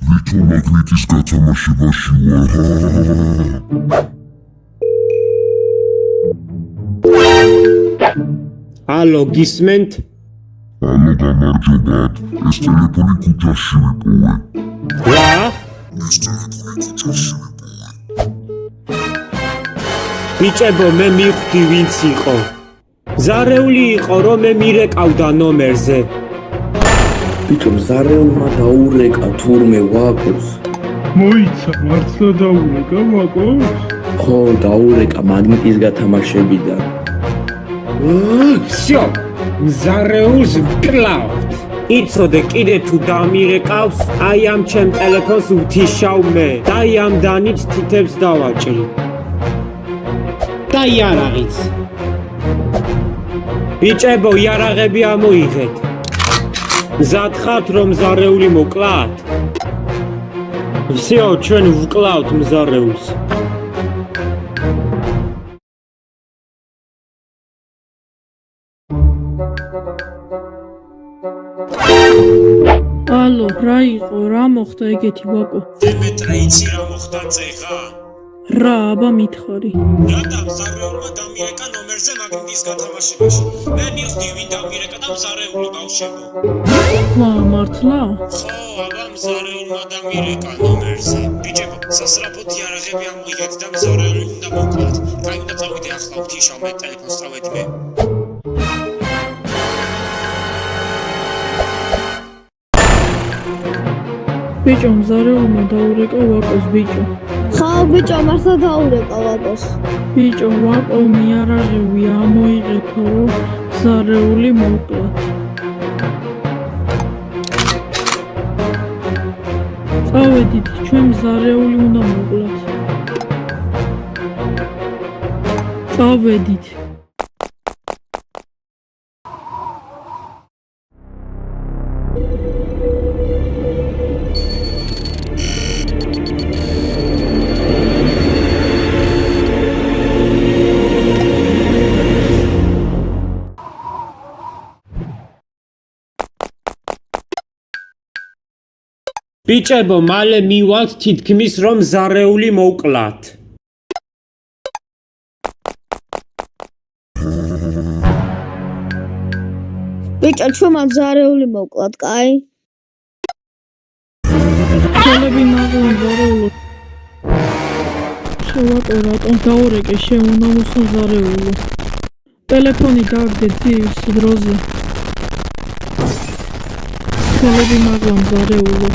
ვითომ მაგნიტის გათამაშებაში ვარ. ალო, გისმენთ? ალო, გამარჯობათ. ეს ტელეფონი ქუჩაში ვიპოვე. რა? ეს ტელეფონი ქუჩაში ვიპოვე. ბიჭებო, მე მივხვდი ვინც იყო. ზარეული იყო, რომ მე მირეკავდა ნომერზე. ბიჭო, ზარეულმა დაურეკა თურმე ვაკოს. მოიცა, მართლა დაურეკა ვაკოს? ხო, დაურეკა მაგნიტის გათამაშებიდან. всё, მზარეულს ვკლავთ. იცოდე, კიდე თუ დამირეკავს, აი ამ ჩემ ტელეფონს ვთიშავ მე. და ამ დანით თითებს დავაჭრი. და იარაღიც. ბიჭებო, იარაღები ამოიღეთ. მზად ხართ, რომ მზარეული მოკლათ? всё, ჩვენ ვკლავთ მზარეულს. ალო, რა იყო, რა მოხდა ეგეთი ვაკო? დემეტრე, იცი რა მოხდა წეხა? რა, აბა მითხარი. რატო მზარეულმა დამირეკა ნომერზე მაგნიტის გათამაშებაში? მე მივხვდი ვინ დამირეკა და მზარეული ბავშვებო. ვა, მართლა? ხო, აბა მზარეულმა დამირეკა ნომერზე. ბიჭებო, სასწრაფოდ იარაღები ამოიღეთ და მზარეული უნდა მოკლათ. კაი, უნდა წავიდე ახლა ვთიშავ მე ტელეფონს წავედი მე. ბიჭო, მზარეულმა დაურეკა ვაკოს, ბიჭო. ხო, ბიჭო, მართლა დაურეკა ვაკოს. ბიჭო, ვაკო მიარაღები ამოიღეთო, რომ მზარეული მოკლათ. წავედით, ჩვენ მზარეული უნდა მოკლათ. წავედით. ბიჭებო, მალე მივალთ თითქმის რომ მზარეული მოკლათ. ბიჭო, ჩვენ მზარეული მოკლათ, კაი? ხელები მაღლა მზარეულო. შევაკო, რატომ დაურეკე, უნდა მოსამზარეულო. ტელეფონი დაგდე ძივის დროზე. ხელები მაღლა მზარეულო.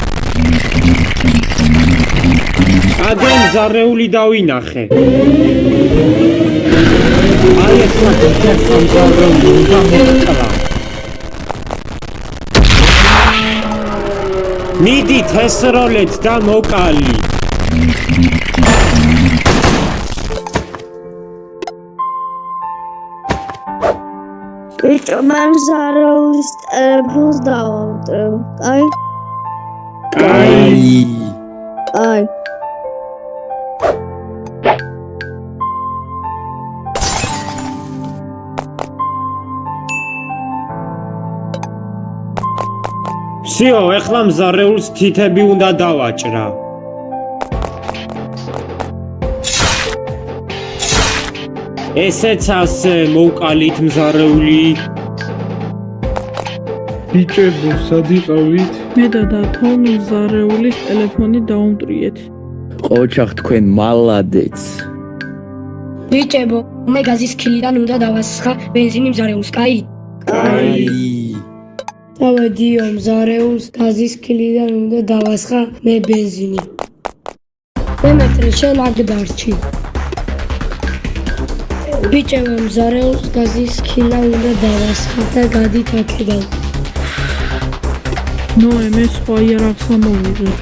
ადრე მზარეული დავინახე. აი ახლა თითქოს მზარეული უნდა მოკლათ. მიდით ესროლეთ და მოკალი. ბიჭო, მე მზარეულის ტელეფონს დავამტევ, კაი? კაი. კაი. всё, ეხლა მზარეულს თითები უნდა დავაჭრა. ესეც ასე მოვკალით მზარეული. ბიჭებო, სად იყავით? მე და თომ მზარეულის ტელეფონი დაუმტრიეთ. ყოჩახ, თქვენ მალადეც. ბიჭებო, მე გაზის ქილიდან უნდა დავასხა ბენზინი მზარეულს, კაი? კაი. დავედიო, მზარეულს გაზის ქილიდან უნდა დავასხა მე ბენზინი. დემეტრე, შენ აქ დარჩი. ბიჭებო, მზარეულს გაზის ქილა უნდა დავასხა და გადით აქედან. ნოე, მე სხვა იარაღს ამოვიღებ.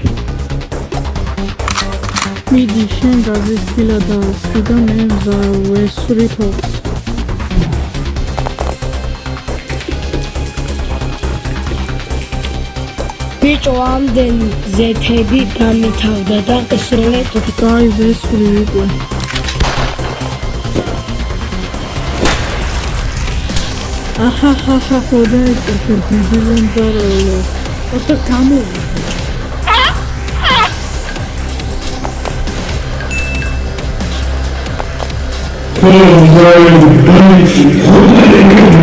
მიდი, შენ გაზის ქილა დავასხი და მე ვესვრი თავს. ბიჭო, ამდენი ზეთები გამითავდა და ესროლეთ. კაი, ვესვრი უკვე. აჰაჰაჰა ხოდაიკეთე ბიბილენ ზარეულო ოთა გამოვიდა ხო ზარეულ დაიცი ხოდაიკეთე